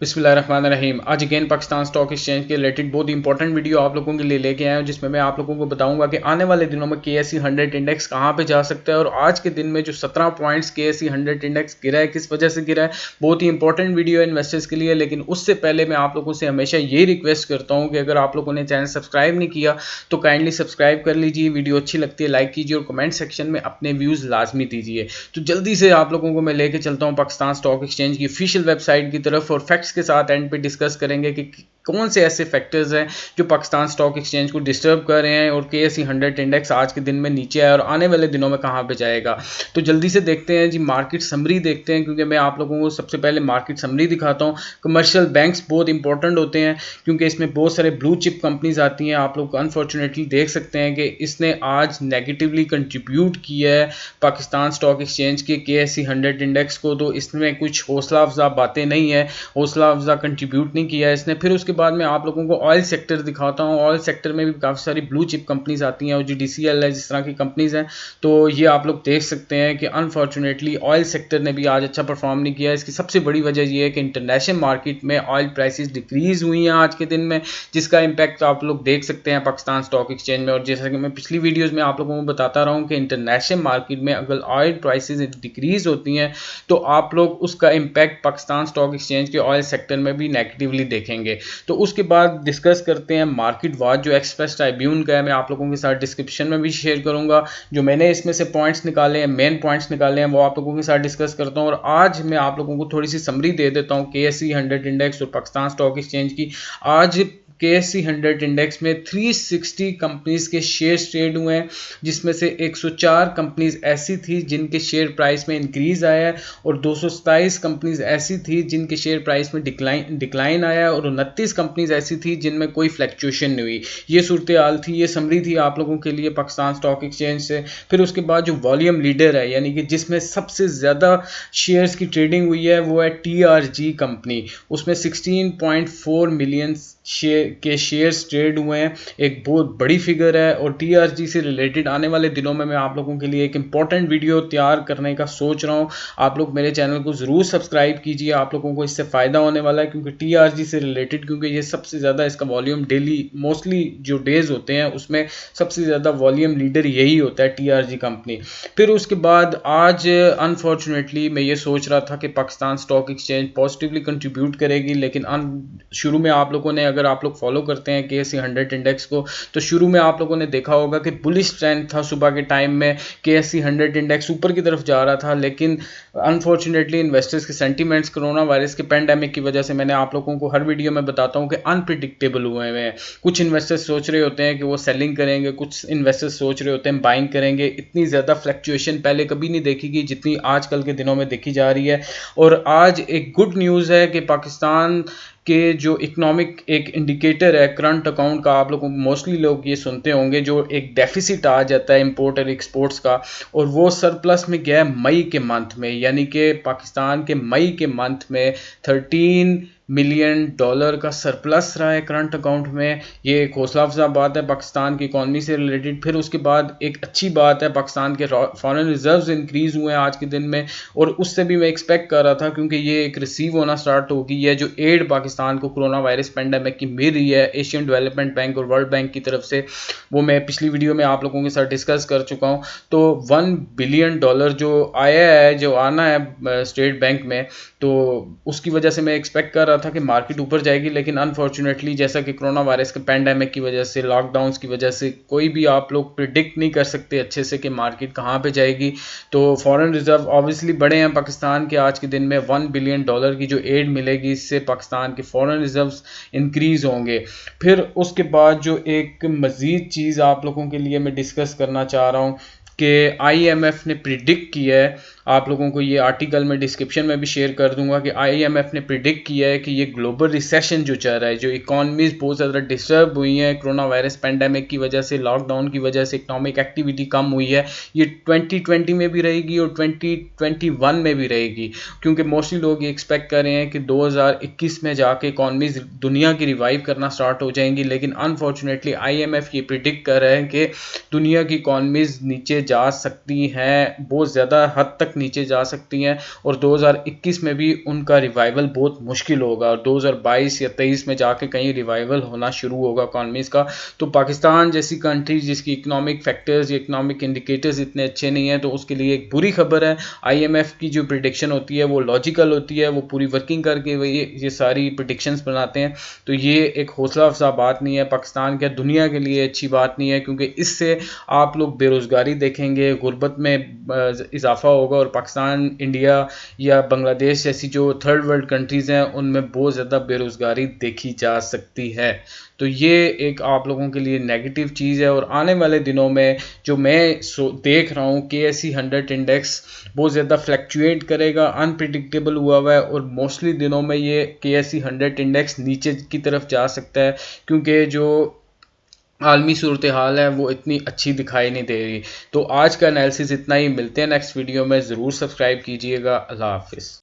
बिस्मिल्लाहिर्रहमानिर्रहीम। आज again Pakistan stock exchange के रिलेटेड बहुत इंपॉर्टेंट वीडियो आप लोगों के लिए लेके आया हूं, जिसमें मैं आप लोगों को बताऊंगा कि आने वाले दिनों में KSE 100 इंडेक्स कहां पे जा सकता है और आज के दिन में जो 17 पॉइंट्स KSE 100 इंडेक्स गिरा है किस वजह से गिरा है। बहुत ही इंपॉर्टेंट वीडियो है इन्वेस्टर्स के लिए। लेकिन उससे पहले मैं आप लोगों से हमेशा यही रिक्वेस्ट करता हूँ कि अगर आप लोगों ने चैनल सब्सक्राइब नहीं किया तो काइंडली सब्सक्राइब कर लीजिए। वीडियो अच्छी लगती है लाइक कीजिए और कमेंट सेक्शन में अपने व्यूज़ लाजमी दीजिए। तो जल्दी से आप लोगों को मैं लेके चलता हूँ पाकिस्तान स्टॉक एक्सचेंज की ऑफिशियल वेबसाइट की तरफ और फैक्ट्स के साथ एंड पे डिस्कस करेंगे कि कौन से ऐसे फैक्टर्स हैं जो पाकिस्तान स्टॉक एक्सचेंज को डिस्टर्ब कर रहे हैं और KSE 100 इंडेक्स आज के दिन में नीचे आया और आने वाले दिनों में कहां पे जाएगा। तो जल्दी से देखते हैं जी, मार्केट समरी देखते हैं, क्योंकि मैं आप लोगों को सबसे पहले मार्केट समरी दिखाता हूं। कमर्शियल बैंक्स बहुत इंपॉर्टेंट होते हैं क्योंकि इसमें बहुत सारे ब्लू चिप कंपनीज आती हैं। आप लोग अनफॉर्चुनेटली देख सकते हैं कि इसने आज नेगेटिवली कंट्रीब्यूट किया है पाकिस्तान स्टॉक एक्सचेंज के KSE 100 इंडेक्स को। तो इसमें कुछ हौसला अफजा बातें नहीं है, हौसला अफजा कंट्रीब्यूट नहीं किया है इसने। फिर उसके बाद मैं आप लोगों को ऑयल सेक्टर दिखाता हूँ। ऑयल सेक्टर में भी काफ़ी सारी ब्लू चिप कंपनीज आती हैं और GDCL है, जिस तरह की कंपनीज हैं। तो ये आप लोग देख सकते हैं कि अनफॉर्चुनेटली ऑयल सेक्टर ने भी आज अच्छा परफॉर्म नहीं किया। इसकी सबसे बड़ी वजह यह है कि इंटरनेशनल मार्केट में ऑयल प्राइसेस डिक्रीज हुई हैं आज के दिन में, जिसका इम्पैक्ट आप लोग देख सकते हैं पाकिस्तान स्टॉक एक्सचेंज में। और जैसा कि मैं पिछली वीडियोज़ में आप लोगों को बताता रहा हूँ कि इंटरनेशनल मार्केट में अगर ऑयल प्राइसेस डिक्रीज होती हैं तो आप लोग उसका इम्पैक्ट पाकिस्तान स्टॉक एक्सचेंज के ऑयल सेक्टर में भी नेगेटिवली देखेंगे। तो उसके बाद डिस्कस करते हैं मार्केट वॉच जो एक्सप्रेस ट्राइब्यून का है। मैं आप लोगों के साथ डिस्क्रिप्शन में भी शेयर करूंगा। जो मैंने इसमें से पॉइंट्स निकाले हैं, मेन पॉइंट्स निकाले हैं, वो आप लोगों के साथ डिस्कस करता हूं। और आज मैं आप लोगों को थोड़ी सी समरी दे देता हूं KSE 100 इंडेक्स और पाकिस्तान स्टॉक एक्सचेंज की। आज KSE 100 इंडेक्स में 360 कंपनीज के शेयर ट्रेड हुए हैं, जिसमें से 104 कंपनीज ऐसी थी जिनके शेयर प्राइस में इंक्रीज आया है और 227 कंपनीज ऐसी थी जिनके शेयर प्राइस में डिक्लाइन आया है और 29 कंपनीज ऐसी थी जिनमें कोई फ्लैक्चुएशन नहीं हुई। ये सूरत हाल थी, ये समरी थी आप लोगों के लिए पाकिस्तान स्टॉक एक्सचेंज से। फिर उसके बाद जो वॉल्यूम लीडर है, यानी कि जिसमें सबसे ज़्यादा शेयर्स की ट्रेडिंग हुई है, वो है TRG कंपनी। उसमें 16.4 मिलियन शेयर्स ट्रेड हुए हैं, एक बहुत बड़ी फिगर है। और TRG से रिलेटेड आने वाले दिनों में मैं आप लोगों के लिए एक इंपॉर्टेंट वीडियो तैयार करने का सोच रहा हूं। आप लोग मेरे चैनल को ज़रूर सब्सक्राइब कीजिए, आप लोगों को इससे फ़ायदा होने वाला है। क्योंकि TRG से रिलेटेड, क्योंकि ये सबसे ज़्यादा इसका वॉल्यूम डेली मोस्टली जो डेज होते हैं उसमें सबसे ज़्यादा वॉल्यूम लीडर यही होता है, TRG कंपनी। फिर उसके बाद आज अनफॉर्चुनेटली मैं ये सोच रहा था कि Pakistan stock exchange positively contribute करेगी, लेकिन शुरू में आप लोगों ने, अगर आप लोग फॉलो करते हैं KSE 100 इंडेक्स को, तो शुरू में आप लोगों ने देखा होगा कि बुलिश ट्रेंड था। सुबह के टाइम में KSE 100 इंडेक्स ऊपर की तरफ जा रहा था, लेकिन अनफॉर्चुनेटली इन्वेस्टर्स के सेंटीमेंट्स कोरोना वायरस के पेंडेमिक की वजह से, मैंने आप लोगों को हर वीडियो में बताता हूं कि अनप्रिडिक्टेबल हुए हैं। कुछ इन्वेस्टर्स सोच रहे होते हैं कि वो सेलिंग करेंगे, कुछ इन्वेस्टर्स सोच रहे होते हैं बाइंग करेंगे। इतनी ज़्यादा फ्लक्चुएशन पहले कभी नहीं देखी गई जितनी आजकल के दिनों में देखी जा रही है। और आज एक गुड न्यूज़ है कि पाकिस्तान के जो इकोनॉमिक एक इंडिकेटर है करंट अकाउंट का, आप लोगों मोस्टली लोग ये सुनते होंगे, जो एक डेफिसिट आ जाता है इंपोर्ट और एक्सपोर्ट्स का, और वो सरप्लस में गया है मई के मंथ में। यानी कि पाकिस्तान के मई के मंथ में $13 मिलियन का सरप्लस रहा है करंट अकाउंट में। ये एक हौसला अफजा बात है पाकिस्तान की इकॉनमी से रिलेटेड। फिर उसके बाद एक अच्छी बात है, पाकिस्तान के फॉरेन रिजर्व्स इंक्रीज हुए हैं आज के दिन में, और उससे भी मैं एक्सपेक्ट कर रहा था क्योंकि ये एक रिसीव होना स्टार्ट हो गई है जो एड पाकिस्तान को कोरोना वायरस पेंडेमिक की मिल रही है एशियन डेवलपमेंट बैंक और वर्ल्ड बैंक की तरफ से। वो मैं पिछली वीडियो में आप लोगों के साथ डिस्कस कर चुका हूँ। तो $1 बिलियन जो आया है, जो आना है स्टेट बैंक में, तो उसकी वजह से मैं एक्सपेक्ट कर रहा था कि मार्केट ऊपर जाएगी। लेकिन अनफॉर्चुनेटली जैसा कि कोरोना वायरस के पेंडेमिक की वजह से, लॉकडाउन्स की वजह से, कोई भी आप लोग प्रिडिक्ट नहीं कर सकते अच्छे से कि मार्केट कहाँ पे जाएगी। तो फॉरेन रिजर्व ऑब्वियसली बड़े हैं पाकिस्तान के। आज के दिन में $1 बिलियन की जो एड मिलेगी, इससे पाकिस्तान के फॉरेन रिजर्व्स इंक्रीज होंगे। फिर उसके बाद जो एक मज़ीद चीज़ आप लोगों के लिए मैं डिस्कस करना चाह रहा हूँ कि IMF ने प्रिडिक्ट किया है, आप लोगों को ये आर्टिकल मैं डिस्क्रिप्शन में भी शेयर कर दूंगा, कि IMF ने प्रिडिक्ट किया है कि ये ग्लोबल रिसेशन जो चल रहा है, जो इकॉनमीज बहुत ज़्यादा डिस्टर्ब हुई हैं कोरोना वायरस पेंडेमिक की वजह से, लॉकडाउन की वजह से इकोनॉमिक एक्टिविटी कम हुई है, ये 2020 में भी रहेगी और 2021 में भी रहेगी। क्योंकि मोस्टली लोग ये एक्सपेक्ट कर रहे हैं कि 2021 में जाके इकॉनमीज दुनिया की रिवाइव करना स्टार्ट हो जाएंगी। लेकिन अनफॉर्चुनेटली IMF ये प्रिडिक्ट कर रहे हैं कि दुनिया की इकॉनमीज नीचे जा सकती हैं, बहुत ज़्यादा हद तक नीचे जा सकती हैं और 2021 में भी उनका रिवाइवल बहुत मुश्किल होगा और 2022 या 23 में जाके कहीं रिवाइवल होना शुरू होगा इकॉनमीज़ का। तो पाकिस्तान जैसी कंट्री जिसकी इकोनॉमिक फैक्टर्स या इकोनॉमिक इंडिकेटर्स इतने अच्छे नहीं हैं, तो उसके लिए एक बुरी खबर है। IMF की जो प्रिडिक्शन होती है वो लॉजिकल होती है, वो पूरी वर्किंग करके ये सारी प्रिडिक्शंस बनाते हैं। तो ये एक हौसला अफजा बात नहीं है पाकिस्तान के, दुनिया के लिए अच्छी बात नहीं है, क्योंकि इससे आप लोग बेरोज़गारी देखेंगे, गुर्बत में इजाफा होगा और पाकिस्तान, इंडिया या बांग्लादेश जैसी जो थर्ड वर्ल्ड कंट्रीज़ हैं उनमें बहुत ज़्यादा बेरोज़गारी देखी जा सकती है। तो ये एक आप लोगों के लिए नेगेटिव चीज़ है। और आने वाले दिनों में जो मैं देख रहा हूँ KSE 100 इंडेक्स बहुत ज़्यादा फ्लैक्चुएट करेगा, अनप्रिडिक्टेबल हुआ है और मोस्टली दिनों में ये KSE 100 इंडेक्स नीचे की तरफ जा सकता है, क्योंकि जो आलमी सूरत हाल है वो इतनी अच्छी दिखाई नहीं दे रही। तो आज का एनालिसिस इतना ही, मिलते हैं नेक्स्ट वीडियो में, ज़रूर सब्सक्राइब कीजिएगा। अल्लाह हाफिज़।